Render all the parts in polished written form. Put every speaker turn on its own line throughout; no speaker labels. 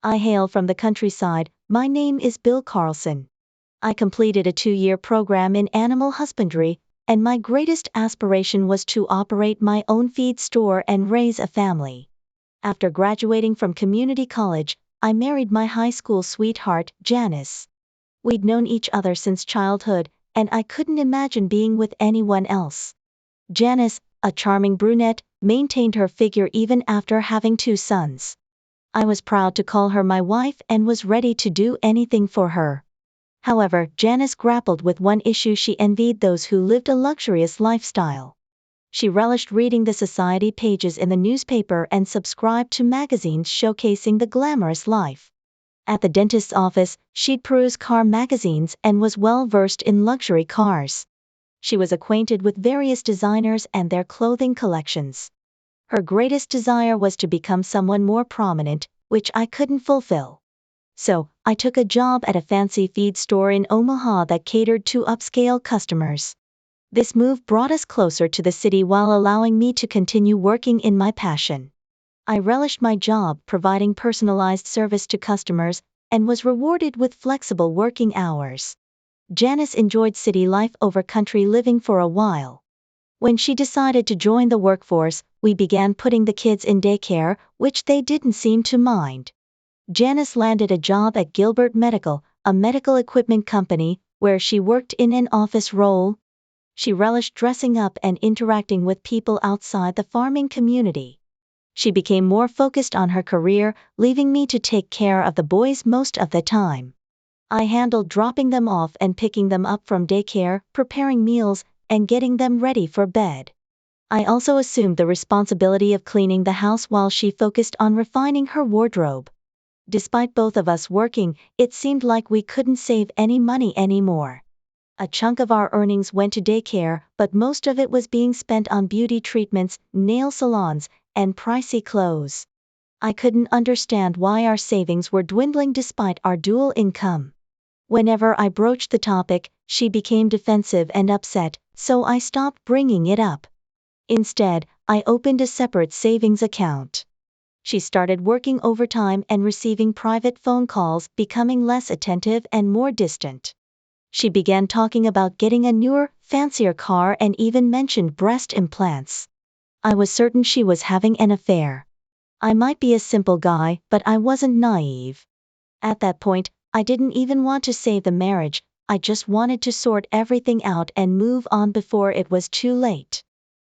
I hail from the countryside. My name is Bill Carlson. I completed a 2-year program in animal husbandry, and my greatest aspiration was to operate my own feed store and raise a family. After graduating from community college, I married my high school sweetheart, Janice. We'd known each other since childhood, and I couldn't imagine being with anyone else. Janice, a charming brunette, maintained her figure even after having 2 sons. I was proud to call her my wife and was ready to do anything for her. However, Janice grappled with one issue: she envied those who lived a luxurious lifestyle. She relished reading the society pages in the newspaper and subscribed to magazines showcasing the glamorous life. At the dentist's office, she'd peruse car magazines and was well versed in luxury cars. She was acquainted with various designers and their clothing collections. Her greatest desire was to become someone more prominent, which I couldn't fulfill. So, I took a job at a fancy feed store in Omaha that catered to upscale customers. This move brought us closer to the city while allowing me to continue working in my passion. I relished my job, providing personalized service to customers, and was rewarded with flexible working hours. Janice enjoyed city life over country living for a while. When she decided to join the workforce, we began putting the kids in daycare, which they didn't seem to mind. Janice landed a job at Gilbert Medical, a medical equipment company, where she worked in an office role. She relished dressing up and interacting with people outside the farming community. She became more focused on her career, leaving me to take care of the boys most of the time. I handled dropping them off and picking them up from daycare, preparing meals, and getting them ready for bed. I also assumed the responsibility of cleaning the house while she focused on refining her wardrobe. Despite both of us working, it seemed like we couldn't save any money anymore. A chunk of our earnings went to daycare, but most of it was being spent on beauty treatments, nail salons, and pricey clothes. I couldn't understand why our savings were dwindling despite our dual income. Whenever I broached the topic, she became defensive and upset, so I stopped bringing it up. Instead, I opened a separate savings account. She started working overtime and receiving private phone calls, becoming less attentive and more distant. She began talking about getting a newer, fancier car and even mentioned breast implants. I was certain she was having an affair. I might be a simple guy, but I wasn't naive. At that point, I didn't even want to save the marriage. I just wanted to sort everything out and move on before it was too late.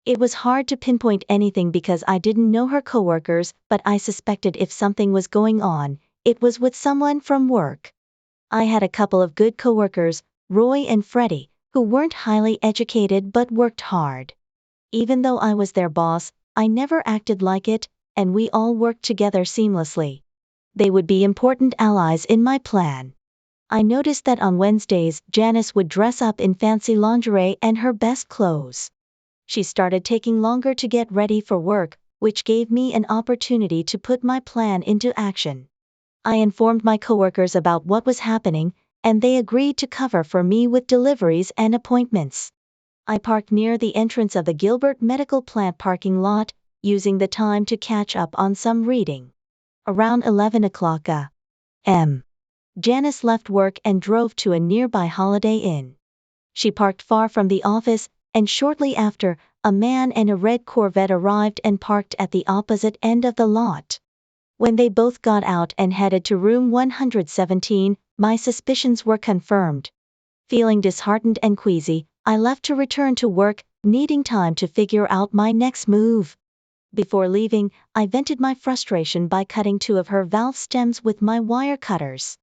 It was hard to pinpoint anything because I didn't know her coworkers, but I suspected if something was going on, it was with someone from work. I had a couple of good coworkers, Roy and Freddy, who weren't highly educated but worked hard. Even though I was their boss, I never acted like it, and we all worked together seamlessly. They would be important allies in my plan. I noticed that on Wednesdays, Janice would dress up in fancy lingerie and her best clothes. She started taking longer to get ready for work, which gave me an opportunity to put my plan into action. I informed my coworkers about what was happening, and they agreed to cover for me with deliveries and appointments. I parked near the entrance of the Gilbert Medical plant parking lot, using the time to catch up on some reading. Around 11 o'clock a.m., Janice left work and drove to a nearby Holiday Inn. She parked far from the office, and shortly after, a man in a red Corvette arrived and parked at the opposite end of the lot. When they both got out and headed to room 117, my suspicions were confirmed. Feeling disheartened and queasy, I left to return to work, needing time to figure out my next move. Before leaving, I vented my frustration by cutting 2 of her valve stems with my wire cutters.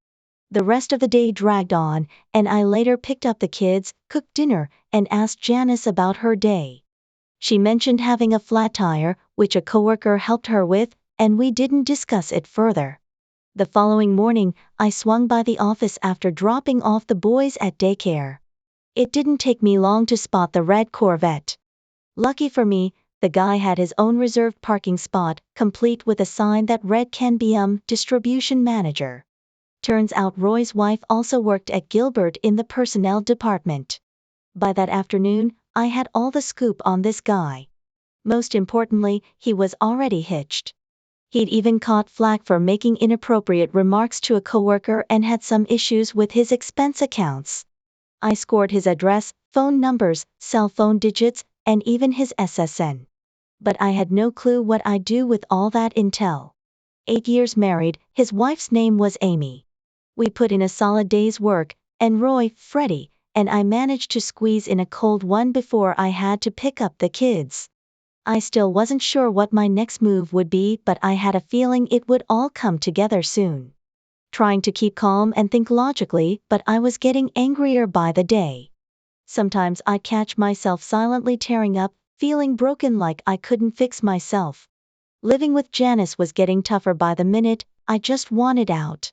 The rest of the day dragged on, and I later picked up the kids, cooked dinner, and asked Janice about her day. She mentioned having a flat tire, which a coworker helped her with, and we didn't discuss it further. The following morning, I swung by the office after dropping off the boys at daycare. It didn't take me long to spot the red Corvette. Lucky for me, the guy had his own reserved parking spot, complete with a sign that read Ken distribution manager. Turns out Roy's wife also worked at Gilbert in the personnel department. By that afternoon, I had all the scoop on this guy. Most importantly, he was already hitched. He'd even caught flack for making inappropriate remarks to a coworker and had some issues with his expense accounts. I scored his address, phone numbers, cell phone digits, and even his SSN. But I had no clue what I'd do with all that intel. 8 years married, his wife's name was Amy. We put in a solid day's work, and Roy, Freddy, and I managed to squeeze in a cold one before I had to pick up the kids. I still wasn't sure what my next move would be, but I had a feeling it would all come together soon. Trying to keep calm and think logically, but I was getting angrier by the day. Sometimes I'd catch myself silently tearing up, feeling broken like I couldn't fix myself. Living with Janice was getting tougher by the minute, I just wanted out.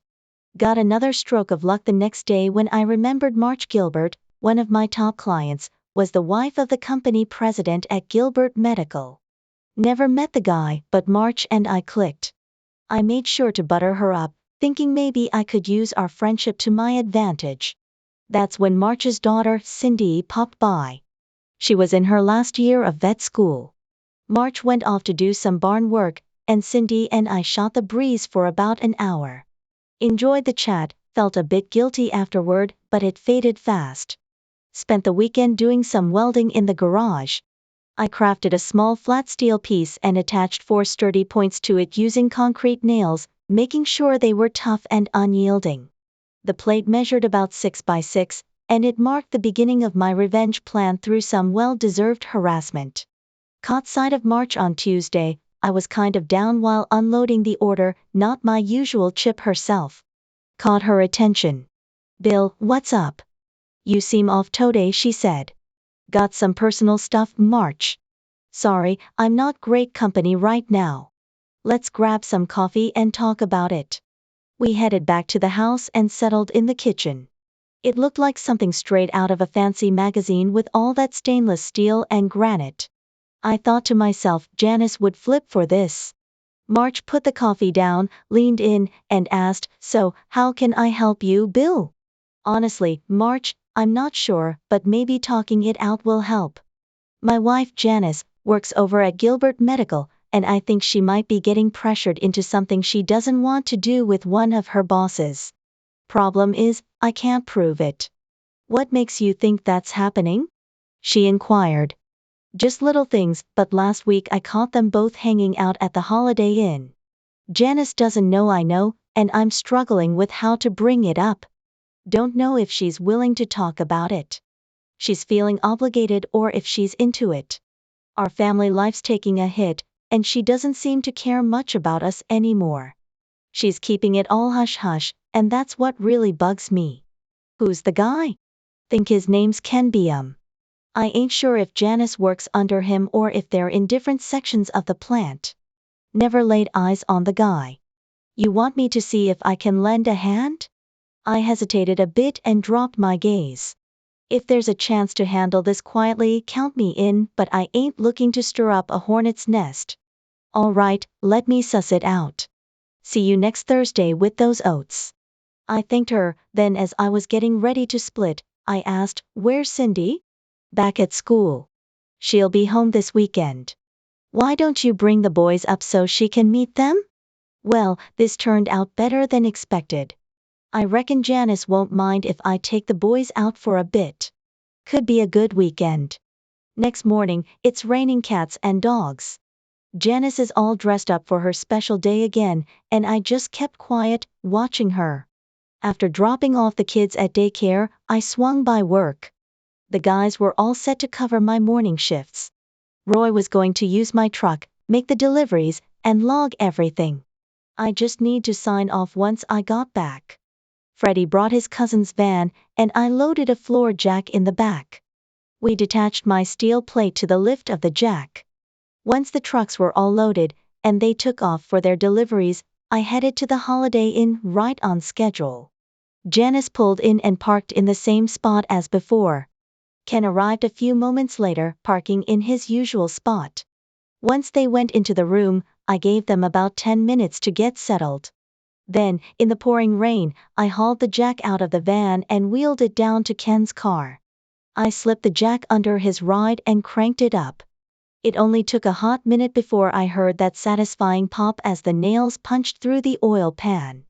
Got another stroke of luck the next day when I remembered March Gilbert, one of my top clients, was the wife of the company president at Gilbert Medical. Never met the guy, but March and I clicked. I made sure to butter her up, thinking maybe I could use our friendship to my advantage. That's when March's daughter, Cindy, popped by. She was in her last year of vet school. March went off to do some barn work, and Cindy and I shot the breeze for about an hour. Enjoyed the chat, felt a bit guilty afterward, but it faded fast. Spent the weekend doing some welding in the garage. I crafted a small flat steel piece and attached 4 sturdy points to it using concrete nails, making sure they were tough and unyielding. The plate measured about 6 by 6, and it marked the beginning of my revenge plan through some well-deserved harassment. Caught sight of March on Tuesday. I was kind of down while unloading the order, not my usual chip herself. Caught her attention. "Bill, what's up? You seem off today," she said. "Got some personal stuff, March?" "Sorry, I'm not great company right now. Let's grab some coffee and talk about it." We headed back to the house and settled in the kitchen. It looked like something straight out of a fancy magazine with all that stainless steel and granite. I thought to myself, Janice would flip for this. March put the coffee down, leaned in, and asked, "So, how can I help you, Bill?" "Honestly, March, I'm not sure, but maybe talking it out will help. My wife, Janice, works over at Gilbert Medical, and I think she might be getting pressured into something she doesn't want to do with one of her bosses. Problem is, I can't prove it." "What makes you think that's happening?" she inquired. "Just little things, but last week I caught them both hanging out at the Holiday Inn. Janice doesn't know I know, and I'm struggling with how to bring it up. Don't know if she's willing to talk about it. She's feeling obligated or if she's into it. Our family life's taking a hit, and she doesn't seem to care much about us anymore. She's keeping it all hush-hush, and that's what really bugs me." "Who's the guy?" "Think his name's Ken. I ain't sure if Janice works under him or if they're in different sections of the plant. Never laid eyes on the guy." "You want me to see if I can lend a hand?" I hesitated a bit and dropped my gaze. "If there's a chance to handle this quietly, count me in, but I ain't looking to stir up a hornet's nest." "All right, let me suss it out. See you next Thursday with those oats." I thanked her, then as I was getting ready to split, I asked, "Where's Cindy?" "Back at school. She'll be home this weekend." "Why don't you bring the boys up so she can meet them?" Well, this turned out better than expected. I reckon Janice won't mind if I take the boys out for a bit. Could be a good weekend. Next morning, it's raining cats and dogs. Janice is all dressed up for her special day again, and I just kept quiet, watching her. After dropping off the kids at daycare, I swung by work. The guys were all set to cover my morning shifts. Roy was going to use my truck, make the deliveries, and log everything. I just need to sign off once I got back. Freddy brought his cousin's van, and I loaded a floor jack in the back. We detached my steel plate to the lift of the jack. Once the trucks were all loaded, and they took off for their deliveries, I headed to the Holiday Inn right on schedule. Janice pulled in and parked in the same spot as before. Ken arrived a few moments later, parking in his usual spot. Once they went into the room, I gave them about 10 minutes to get settled. Then, in the pouring rain, I hauled the jack out of the van and wheeled it down to Ken's car. I slipped the jack under his ride and cranked it up. It only took a hot minute before I heard that satisfying pop as the nails punched through the oil pan.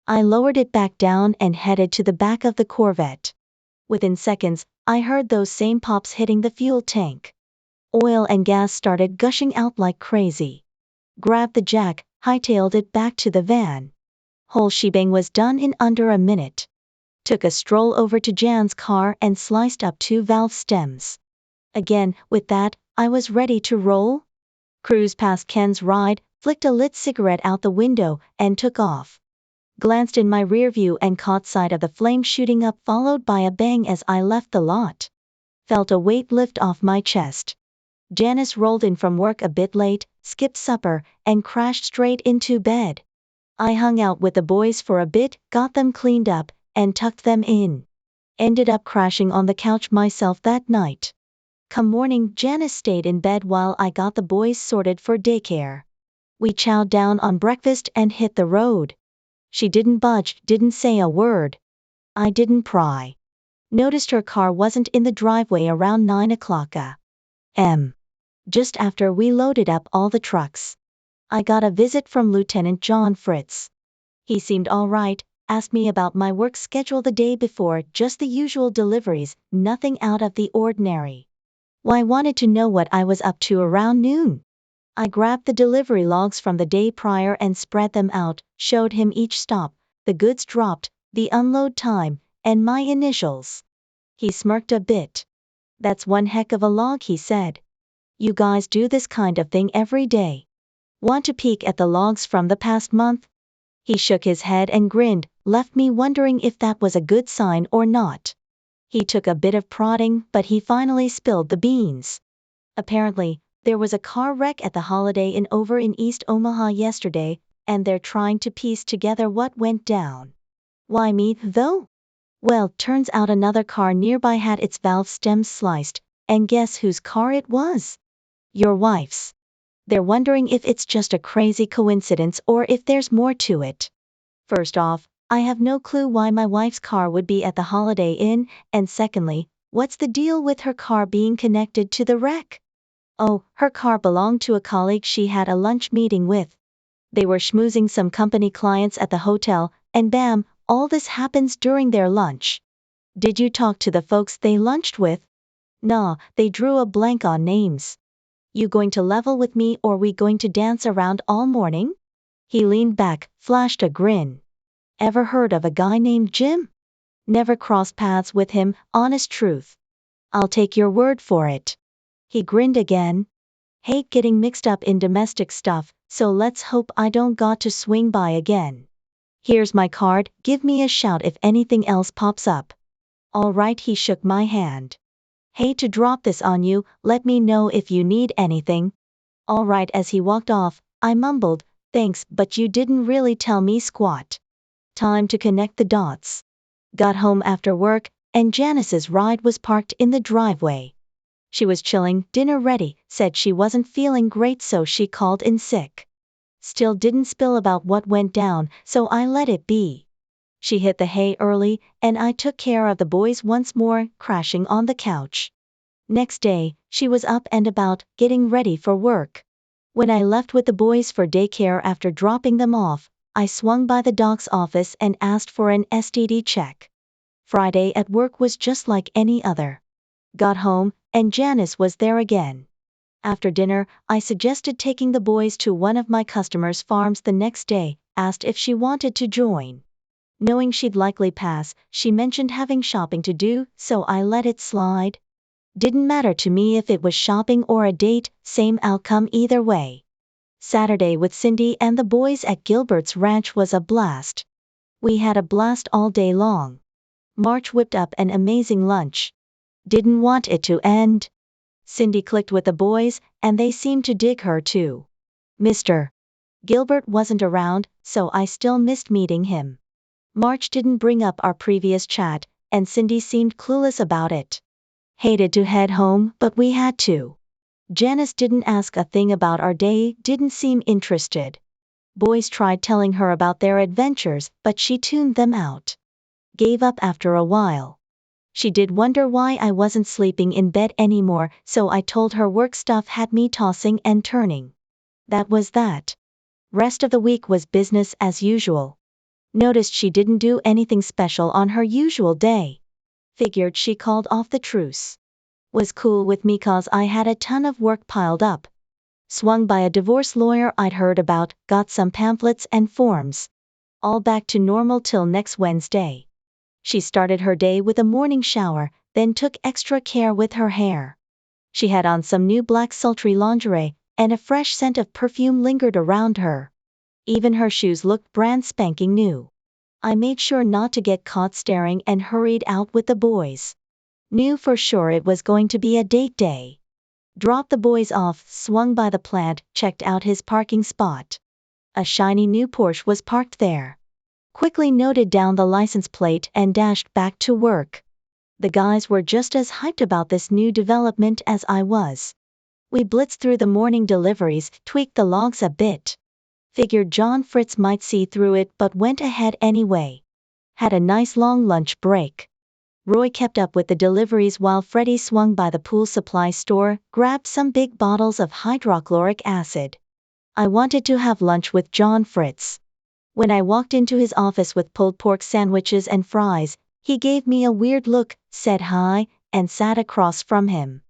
I lowered it back down and headed to the back of the Corvette. Within seconds, I heard those same pops hitting the fuel tank. Oil and gas started gushing out like crazy. Grabbed the jack, hightailed it back to the van. Whole shebang was done in under a minute. Took a stroll over to Jan's car and sliced up 2 valve stems. Again, with that, I was ready to roll. Cruised past Ken's ride, flicked a lit cigarette out the window, and took off. Glanced in my rear view and caught sight of the flame shooting up, followed by a bang as I left the lot. Felt a weight lift off my chest. Janice rolled in from work a bit late, skipped supper, and crashed straight into bed. I hung out with the boys for a bit, got them cleaned up, and tucked them in. Ended up crashing on the couch myself that night. Come morning, Janice stayed in bed while I got the boys sorted for daycare. We chowed down on breakfast and hit the road. She didn't budge, didn't say a word. I didn't pry. Noticed her car wasn't in the driveway around 9 o'clock a.m. Just after we loaded up all the trucks. I got a visit from Lieutenant John Fritz. He seemed all right, asked me about my work schedule the day before, just the usual deliveries, nothing out of the ordinary. Wanted to know what I was up to around noon. I grabbed the delivery logs from the day prior and spread them out, showed him each stop, the goods dropped, the unload time, and my initials. He smirked a bit. That's one heck of a log, he said. You guys do this kind of thing every day. Want to peek at the logs from the past month? He shook his head and grinned, left me wondering if that was a good sign or not. He took a bit of prodding, but he finally spilled the beans. Apparently, there was a car wreck at the Holiday Inn over in East Omaha yesterday, and they're trying to piece together what went down. Why me, though? Well, turns out another car nearby had its valve stems sliced, and guess whose car it was? Your wife's. They're wondering if it's just a crazy coincidence or if there's more to it. First off, I have no clue why my wife's car would be at the Holiday Inn, and secondly, what's the deal with her car being connected to the wreck? Oh, her car belonged to a colleague she had a lunch meeting with. They were schmoozing some company clients at the hotel, and bam, all this happens during their lunch. Did you talk to the folks they lunched with? Nah, they drew a blank on names. You going to level with me or we going to dance around all morning? He leaned back, flashed a grin. Ever heard of a guy named Jim? Never crossed paths with him, honest truth. I'll take your word for it. He grinned again. Hate getting mixed up in domestic stuff, so let's hope I don't got to swing by again. Here's my card, give me a shout if anything else pops up. All right, he shook my hand. Hate to drop this on you, let me know if you need anything. All right, as he walked off, I mumbled, thanks, but you didn't really tell me squat. Time to connect the dots. Got home after work, and Janice's ride was parked in the driveway. She was chilling, dinner ready, said she wasn't feeling great so she called in sick. Still didn't spill about what went down, so I let it be. She hit the hay early, and I took care of the boys once more, crashing on the couch. Next day, she was up and about, getting ready for work. When I left with the boys for daycare after dropping them off, I swung by the doc's office and asked for an STD check. Friday at work was just like any other. Got home, and Janice was there again. After dinner, I suggested taking the boys to one of my customers' farms the next day, asked if she wanted to join. Knowing she'd likely pass, she mentioned having shopping to do, so I let it slide. Didn't matter to me if it was shopping or a date, same outcome either way. Saturday with Cindy and the boys at Gilbert's ranch was a blast. We had a blast all day long. March whipped up an amazing lunch. Didn't want it to end. Cindy clicked with the boys, and they seemed to dig her too. Mr. Gilbert wasn't around, so I still missed meeting him. March didn't bring up our previous chat, and Cindy seemed clueless about it. Hated to head home, but we had to. Janice didn't ask a thing about our day, didn't seem interested. Boys tried telling her about their adventures, but she tuned them out. Gave up after a while. She did wonder why I wasn't sleeping in bed anymore, so I told her work stuff had me tossing and turning. That was that. Rest of the week was business as usual. Noticed she didn't do anything special on her usual day. Figured she called off the truce. Was cool with me cause I had a ton of work piled up. Swung by a divorce lawyer I'd heard about, got some pamphlets and forms. All back to normal till next Wednesday. She started her day with a morning shower, then took extra care with her hair. She had on some new black sultry lingerie, and a fresh scent of perfume lingered around her. Even her shoes looked brand spanking new. I made sure not to get caught staring and hurried out with the boys. Knew for sure it was going to be a date day. Dropped the boys off, swung by the plant, checked out his parking spot. A shiny new Porsche was parked there. Quickly noted down the license plate and dashed back to work. The guys were just as hyped about this new development as I was. We blitzed through the morning deliveries, tweaked the logs a bit. Figured John Fritz might see through it but went ahead anyway. Had a nice long lunch break. Roy kept up with the deliveries while Freddy swung by the pool supply store, grabbed some big bottles of hydrochloric acid. I wanted to have lunch with John Fritz. When I walked into his office with pulled pork sandwiches and fries, he gave me a weird look, said hi, and sat across from him.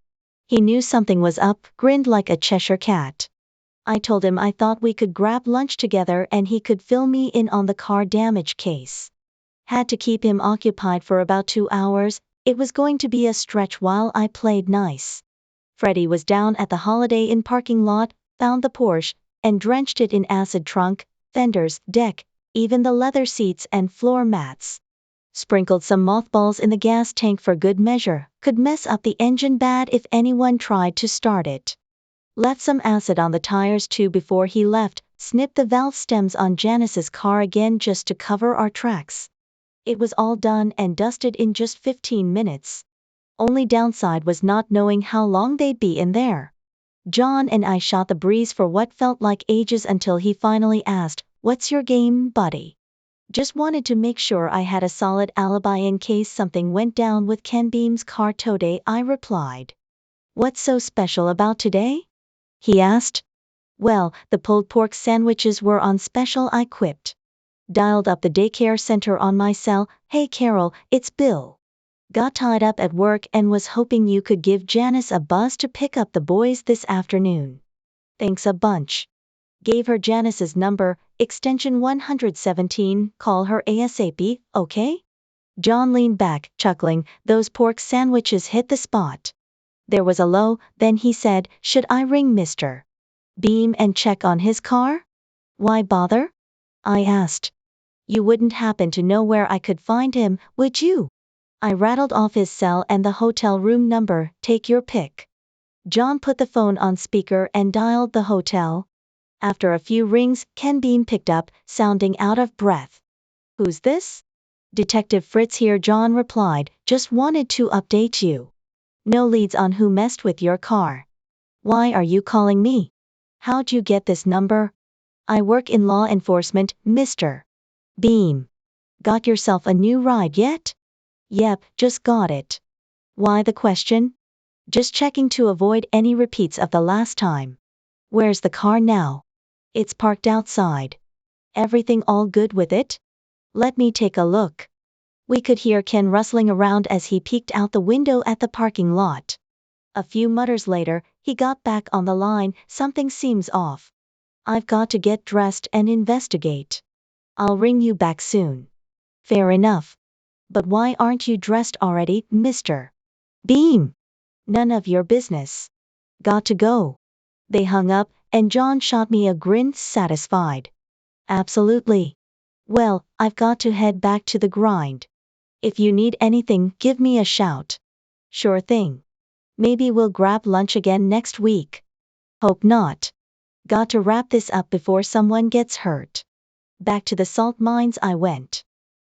He knew something was up, grinned like a Cheshire cat. I told him I thought we could grab lunch together and he could fill me in on the car damage case. Had to keep him occupied for about 2 hours, it was going to be a stretch while I played nice. Freddy was down at the Holiday Inn parking lot, found the Porsche, and drenched it in acid trunk, fenders, deck, even the leather seats and floor mats. Sprinkled some mothballs in the gas tank for good measure, could mess up the engine bad if anyone tried to start it. Left some acid on the tires too before he left, snipped the valve stems on Janice's car again just to cover our tracks. It was all done and dusted in just 15 minutes. Only downside was not knowing how long they'd be in there. John and I shot the breeze for what felt like ages until he finally asked, "What's your game, buddy?" Just wanted to make sure I had a solid alibi in case something went down with Ken Beam's car today, I replied. "What's so special about today?" he asked. "Well, the pulled pork sandwiches were on special," I quipped. Dialed up the daycare center on my cell. "Hey Carol, it's Bill. Got tied up at work and was hoping you could give Janice a buzz to pick up the boys this afternoon." "Thanks a bunch." Gave her Janice's number, extension 117, call her ASAP, okay? John leaned back, chuckling, those pork sandwiches hit the spot. There was a lull, then he said, "Should I ring Mr. Beam and check on his car?" "Why bother?" I asked. "You wouldn't happen to know where I could find him, would you?" I rattled off his cell and the hotel room number, take your pick. John put the phone on speaker and dialed the hotel. After a few rings, Ken Beam picked up, sounding out of breath. "Who's this?" "Detective Fritz here," John replied, "just wanted to update you. No leads on who messed with your car." "Why are you calling me? How'd you get this number?" "I work in law enforcement, Mr. Beam." "Got yourself a new ride yet?" "Yep, just got it." "Why the question?" "Just checking to avoid any repeats of the last time." "Where's the car now?" "It's parked outside." "Everything all good with it?" "Let me take a look." We could hear Ken rustling around as he peeked out the window at the parking lot. A few mutters later, he got back on the line, "Something seems off. I've got to get dressed and investigate. I'll ring you back soon." "Fair enough. But why aren't you dressed already, Mr. Beam?" "None of your business." "Got to go." They hung up, and John shot me a grin, satisfied. "Absolutely. Well, I've got to head back to the grind. If you need anything, give me a shout." "Sure thing. Maybe we'll grab lunch again next week." "Hope not. Got to wrap this up before someone gets hurt." Back to the salt mines I went.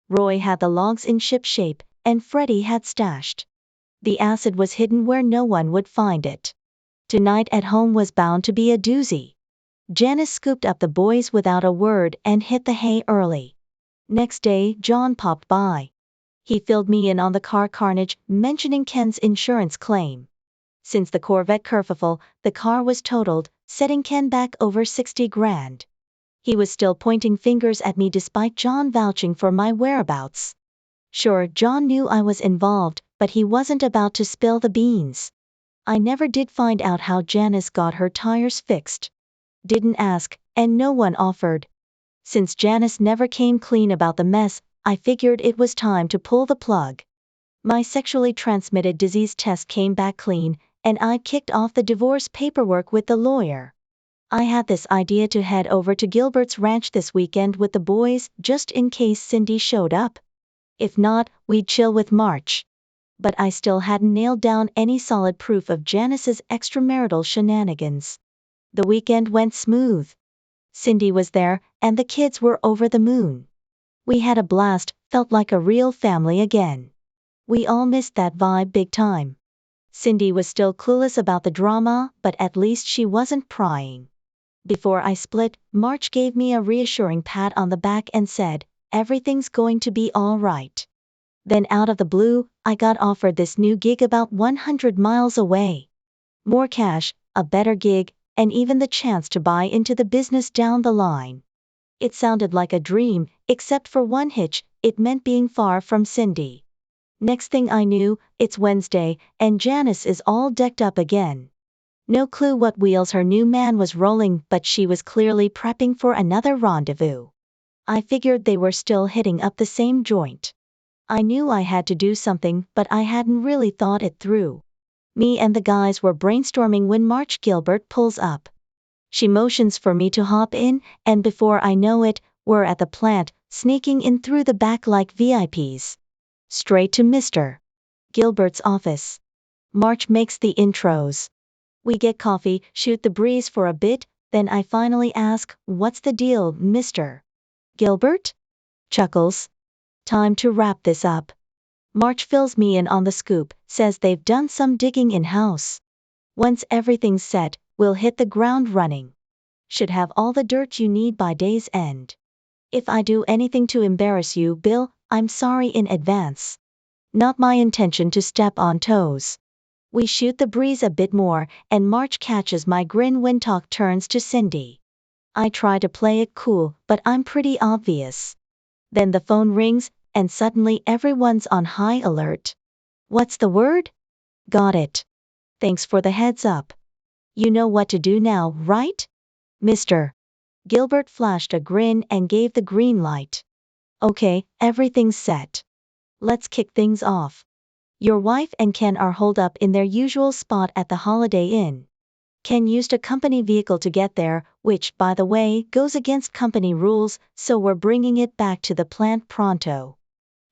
Roy had the logs in ship shape, and Freddy had stashed. The acid was hidden where no one would find it. Tonight at home was bound to be a doozy. Janice scooped up the boys without a word and hit the hay early. Next day, John popped by. He filled me in on the car carnage, mentioning Ken's insurance claim. Since the Corvette kerfuffle, the car was totaled, setting Ken back over 60 grand. He was still pointing fingers at me despite John vouching for my whereabouts. Sure, John knew I was involved, but he wasn't about to spill the beans. I never did find out how Janice got her tires fixed. Didn't ask, and no one offered. Since Janice never came clean about the mess, I figured it was time to pull the plug. My sexually transmitted disease test came back clean, and I kicked off the divorce paperwork with the lawyer. I had this idea to head over to Gilbert's ranch this weekend with the boys, just in case Cindy showed up. If not, we'd chill with March. But I still hadn't nailed down any solid proof of Janice's extramarital shenanigans. The weekend went smooth. Cindy was there, and the kids were over the moon. We had a blast, felt like a real family again. We all missed that vibe big time. Cindy was still clueless about the drama, but at least she wasn't prying. Before I split, March gave me a reassuring pat on the back and said, "Everything's going to be all right." Then out of the blue, I got offered this new gig about 100 miles away. More cash, a better gig, and even the chance to buy into the business down the line. It sounded like a dream, except for one hitch: it meant being far from Cindy. Next thing I knew, it's Wednesday, and Janice is all decked up again. No clue what wheels her new man was rolling, but she was clearly prepping for another rendezvous. I figured they were still hitting up the same joint. I knew I had to do something, but I hadn't really thought it through. Me and the guys were brainstorming when March Gilbert pulls up. She motions for me to hop in, and before I know it, we're at the plant, sneaking in through the back like VIPs. Straight to Mr. Gilbert's office. March makes the intros. We get coffee, shoot the breeze for a bit, then I finally ask, "What's the deal, Mr. Gilbert?" Chuckles. "Time to wrap this up." March fills me in on the scoop, says they've done some digging in-house. Once everything's set, we'll hit the ground running. Should have all the dirt you need by day's end. If I do anything to embarrass you, Bill, I'm sorry in advance. Not my intention to step on toes. We shoot the breeze a bit more, and March catches my grin when talk turns to Cindy. I try to play it cool, but I'm pretty obvious. Then the phone rings, and suddenly everyone's on high alert. "What's the word?" "Got it. Thanks for the heads up. You know what to do now, right?" Mr. Gilbert flashed a grin and gave the green light. "Okay, everything's set. Let's kick things off. Your wife and Ken are holed up in their usual spot at the Holiday Inn. Ken used a company vehicle to get there, which, by the way, goes against company rules, so we're bringing it back to the plant pronto.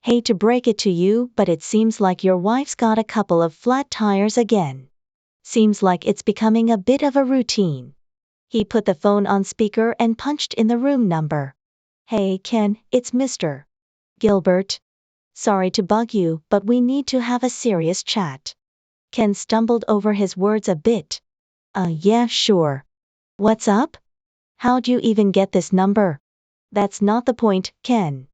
Hate to break it to you, but it seems like your wife's got a couple of flat tires again. Seems like it's becoming a bit of a routine." He put the phone on speaker and punched in the room number. "Hey Ken, it's Mr. Gilbert. Sorry to bug you, but we need to have a serious chat." Ken stumbled over his words a bit. Yeah, sure. What's up? How'd you even get this number?" "That's not the point, Ken.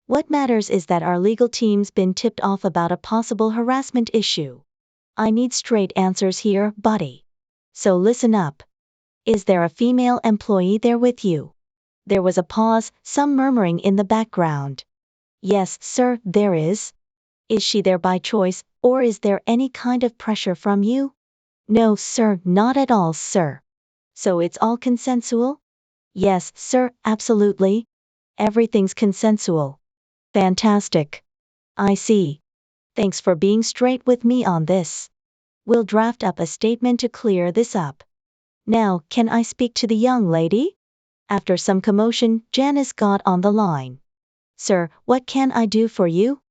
What matters is that our legal team's been tipped off about a possible harassment issue. I need straight answers here, buddy. So listen up. Is there a female employee there with you?" There was a pause, some murmuring in the background. "Yes, sir, there is." "Is she there by choice, or is there any kind of pressure from you?" "No, sir, not at all, sir." "So it's all consensual?" "Yes, sir, absolutely. Everything's consensual." "Fantastic. I see. Thanks for being straight with me on this. We'll draft up a statement to clear this up. Now, can I speak to the young lady?" After some commotion, Janice got on the line. "Sir, what can I do for you?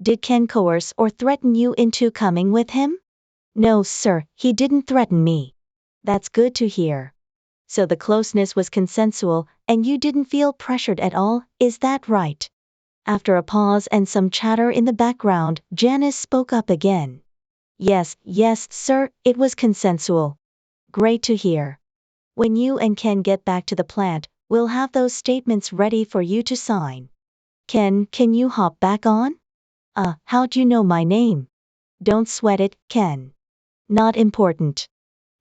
Did Ken coerce or threaten you into coming with him?" "No, sir, he didn't threaten me." "That's good to hear. So the closeness was consensual, and you didn't feel pressured at all, is that right?" After a pause and some chatter in the background, Janice spoke up again. Yes, sir, it was consensual." "Great to hear. When you and Ken get back to the plant, we'll have those statements ready for you to sign. Ken, can you hop back on?" How'd you know my name? Don't sweat it, Ken. Not important.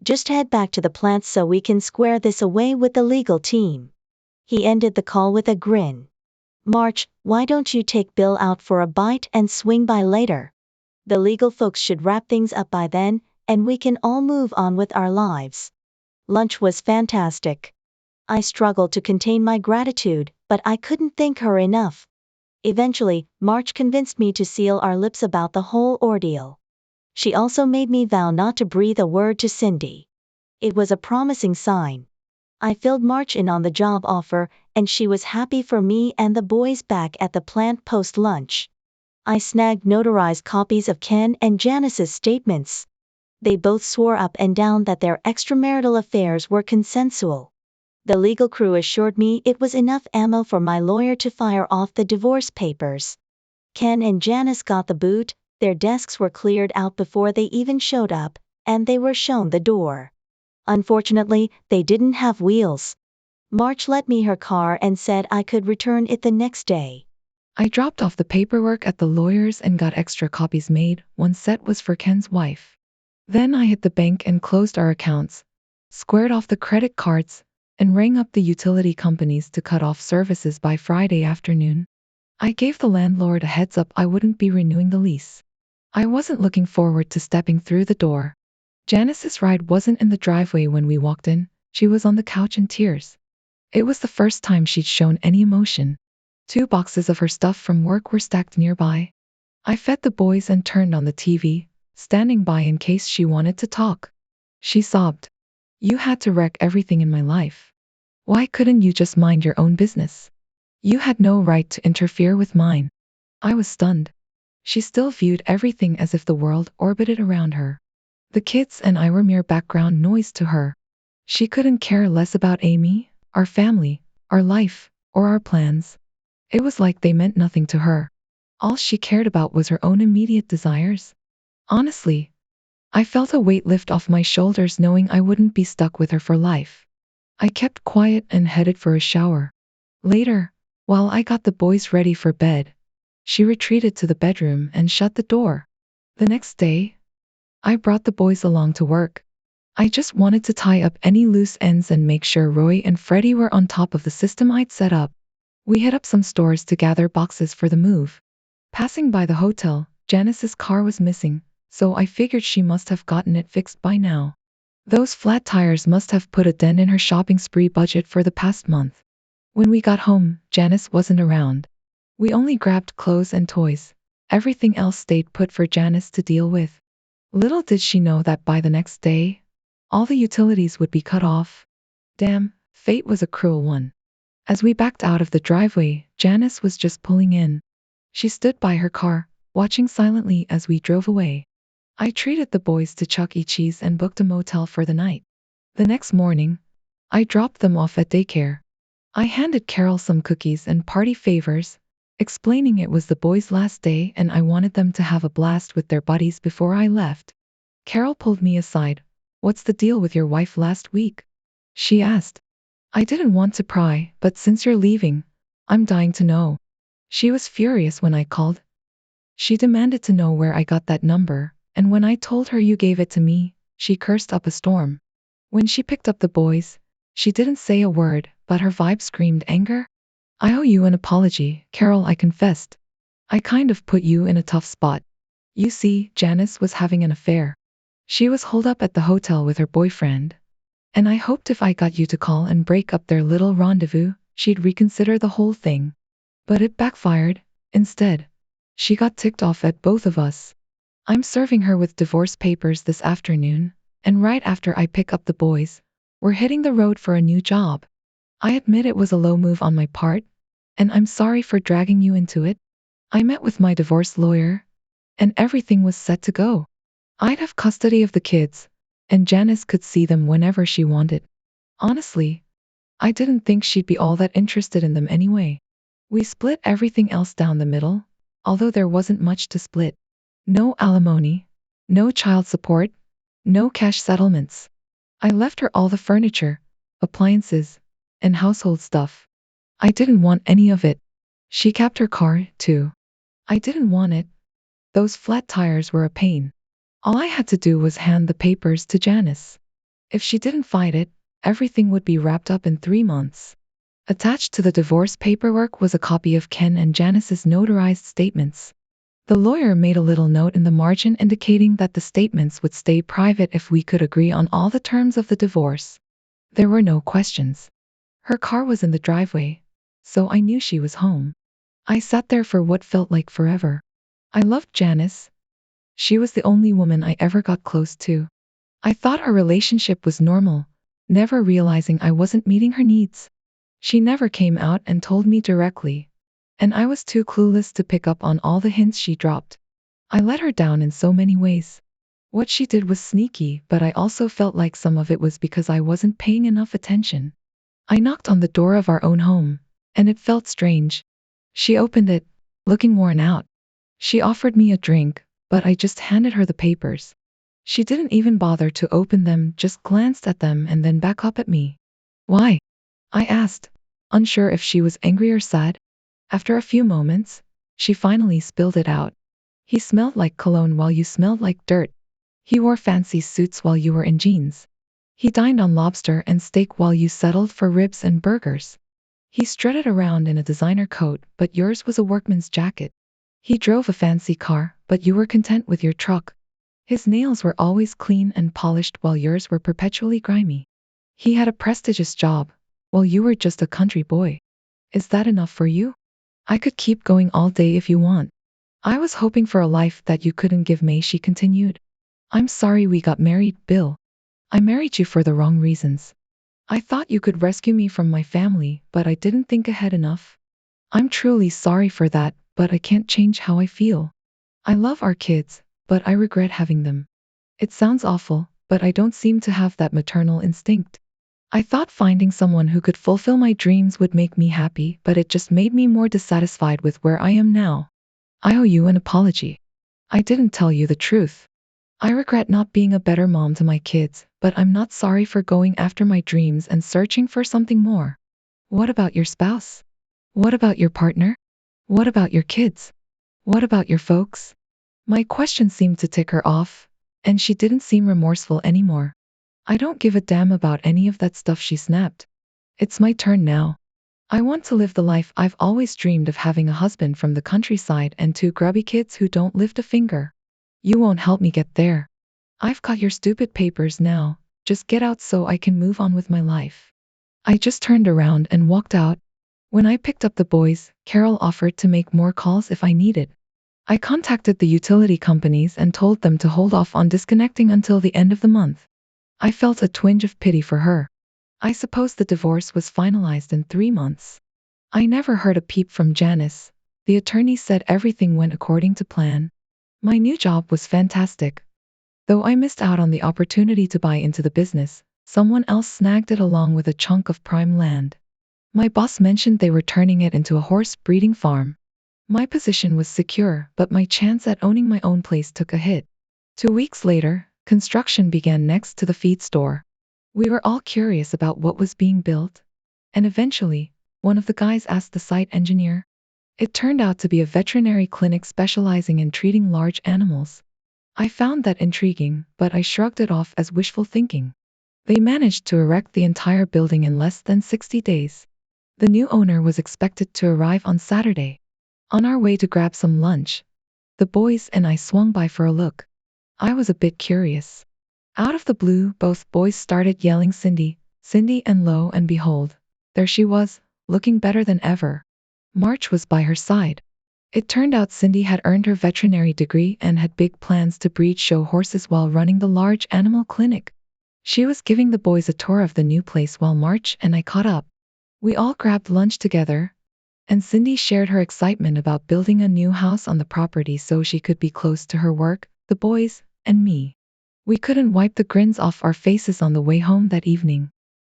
Just head back to the plant so we can square this away with the legal team. He ended the call with a grin. March, why don't you take Bill out for a bite and swing by later? The legal folks should wrap things up by then, and we can all move on with our lives. Lunch was fantastic. I struggled to contain my gratitude, but I couldn't thank her enough. Eventually, March convinced me to seal our lips about the whole ordeal. She also made me vow not to breathe a word to Cindy. It was a promising sign. I filled March in on the job offer, and she was happy for me and the boys back at the plant post-lunch. I snagged notarized copies of Ken and Janice's statements. They both swore up and down that their extramarital affairs were consensual. The legal crew assured me it was enough ammo for my lawyer to fire off the divorce papers. Ken and Janice got the boot, their desks were cleared out before they even showed up, and they were shown the door. Unfortunately, they didn't have wheels. March lent me her car and said I could return it the next day.
I dropped off the paperwork at the lawyer's and got extra copies made. One set was for Ken's wife. Then I hit the bank and closed our accounts, squared off the credit cards, and rang up the utility companies to cut off services by Friday afternoon. I gave the landlord a heads up I wouldn't be renewing the lease. I wasn't looking forward to stepping through the door. Janice's ride wasn't in the driveway when we walked in, she was on the couch in tears. It was the first time she'd shown any emotion. 2 boxes of her stuff from work were stacked nearby. I fed the boys and turned on the TV, standing by in case she wanted to talk. She sobbed. You had to wreck everything in my life. Why couldn't you just mind your own business? You had no right to interfere with mine. I was stunned. She still viewed everything as if the world orbited around her. The kids and I were mere background noise to her. She couldn't care less about Amy, our family, our life, or our plans. It was like they meant nothing to her. All she cared about was her own immediate desires. Honestly, I felt a weight lift off my shoulders knowing I wouldn't be stuck with her for life. I kept quiet and headed for a shower. Later, while I got the boys ready for bed, she retreated to the bedroom and shut the door. The next day, I brought the boys along to work. I just wanted to tie up any loose ends and make sure Roy and Freddy were on top of the system I'd set up. We hit up some stores to gather boxes for the move. Passing by the hotel, Janice's car was missing, so I figured she must have gotten it fixed by now. Those flat tires must have put a dent in her shopping spree budget for the past month. When we got home, Janice wasn't around. We only grabbed clothes and toys. Everything else stayed put for Janice to deal with. Little did she know that by the next day, all the utilities would be cut off. Damn, fate was a cruel one. As we backed out of the driveway, Janice was just pulling in. She stood by her car, watching silently as we drove away. I treated the boys to Chuck E. Cheese and booked a motel for the night. The next morning, I dropped them off at daycare. I handed Carol some cookies and party favors, explaining it was the boys' last day and I wanted them to have a blast with their buddies before I left. Carol pulled me aside. What's the deal with your wife last week? She asked. I didn't want to pry, but since you're leaving, I'm dying to know. She was furious when I called. She demanded to know where I got that number, and when I told her you gave it to me, she cursed up a storm. When she picked up the boys, she didn't say a word, but her vibe screamed anger. I owe you an apology, Carol, I confessed. I kind of put you in a tough spot. You see, Janice was having an affair. She was holed up at the hotel with her boyfriend. And I hoped if I got you to call and break up their little rendezvous, she'd reconsider the whole thing. But it backfired. Instead, she got ticked off at both of us. I'm serving her with divorce papers this afternoon, and right after I pick up the boys, we're hitting the road for a new job. I admit it was a low move on my part, and I'm sorry for dragging you into it. I met with my divorce lawyer, and everything was set to go. I'd have custody of the kids, and Janice could see them whenever she wanted. Honestly, I didn't think she'd be all that interested in them anyway. We split everything else down the middle, although there wasn't much to split. No alimony, no child support, no cash settlements. I left her all the furniture, appliances, and household stuff. I didn't want any of it. She kept her car, too. I didn't want it, Those flat tires were a pain. All I had to do was hand the papers to Janice. If she didn't fight it, everything would be wrapped up in 3 months. Attached to the divorce paperwork was a copy of Ken and Janice's notarized statements. The lawyer made a little note in the margin indicating that the statements would stay private if we could agree on all the terms of the divorce. There were no questions. Her car was in the driveway, so I knew she was home. I sat there for what felt like forever. I loved Janice. She was the only woman I ever got close to. I thought our relationship was normal, never realizing I wasn't meeting her needs. She never came out and told me directly, and I was too clueless to pick up on all the hints she dropped. I let her down in so many ways. What she did was sneaky, but I also felt like some of it was because I wasn't paying enough attention. I knocked on the door of our own home, and it felt strange. She opened it, looking worn out. She offered me a drink, but I just handed her the papers. She didn't even bother to open them, just glanced at them and then back up at me. Why? I asked, unsure if she was angry or sad. After a few moments, she finally spilled it out. He smelled like cologne while you smelled like dirt. He wore fancy suits while you were in jeans. He dined on lobster and steak while you settled for ribs and burgers. He strutted around in a designer coat, but yours was a workman's jacket. He drove a fancy car, but you were content with your truck. His nails were always clean and polished while yours were perpetually grimy. He had a prestigious job, while you were just a country boy. Is that enough for you? I could keep going all day if you want. I was hoping for a life that you couldn't give me, she continued. I'm sorry we got married, Bill. I married you for the wrong reasons. I thought you could rescue me from my family, but I didn't think ahead enough. I'm truly sorry for that, but I can't change how I feel. I love our kids, but I regret having them. It sounds awful, but I don't seem to have that maternal instinct. I thought finding someone who could fulfill my dreams would make me happy, but it just made me more dissatisfied with where I am now. I owe you an apology. I didn't tell you the truth. I regret not being a better mom to my kids, but I'm not sorry for going after my dreams and searching for something more. What about your spouse? What about your partner? What about your kids? What about your folks? My question seemed to tick her off, and she didn't seem remorseful anymore. I don't give a damn about any of that stuff, she snapped. It's my turn now. I want to live the life I've always dreamed of, having a husband from the countryside and 2 grubby kids who don't lift a finger. You won't help me get there. I've got your stupid papers now, just get out so I can move on with my life. I just turned around and walked out. When I picked up the boys, Carol offered to make more calls if I needed. I contacted the utility companies and told them to hold off on disconnecting until the end of the month. I felt a twinge of pity for her. I suppose the divorce was finalized in 3 months. I never heard a peep from Janice. The attorney said everything went according to plan. My new job was fantastic. Though I missed out on the opportunity to buy into the business, someone else snagged it along with a chunk of prime land. My boss mentioned they were turning it into a horse breeding farm. My position was secure, but my chance at owning my own place took a hit. 2 weeks later, construction began next to the feed store. We were all curious about what was being built, and eventually, one of the guys asked the site engineer. It turned out to be a veterinary clinic specializing in treating large animals. I found that intriguing, but I shrugged it off as wishful thinking. They managed to erect the entire building in less than 60 days. The new owner was expected to arrive on Saturday. On our way to grab some lunch, the boys and I swung by for a look. I was a bit curious. Out of the blue, both boys started yelling Cindy, Cindy, and lo and behold, there she was, looking better than ever. March was by her side. It turned out Cindy had earned her veterinary degree and had big plans to breed show horses while running the large animal clinic. She was giving the boys a tour of the new place while March and I caught up. We all grabbed lunch together, and Cindy shared her excitement about building a new house on the property so she could be close to her work, the boys, and me. We couldn't wipe the grins off our faces on the way home that evening.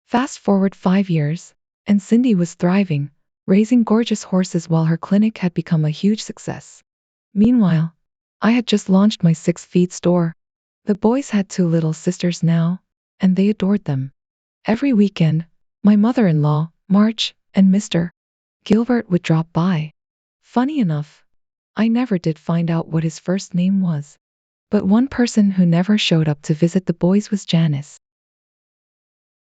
Fast forward 5 years, and Cindy was thriving, raising gorgeous horses while her clinic had become a huge success. Meanwhile, I had just launched my 6-feed store. The boys had 2 little sisters now, and they adored them. Every weekend, my mother-in-law, March, and Mr. Gilbert would drop by. Funny enough, I never did find out what his first name was. But one person who never showed up to visit the boys was Janice.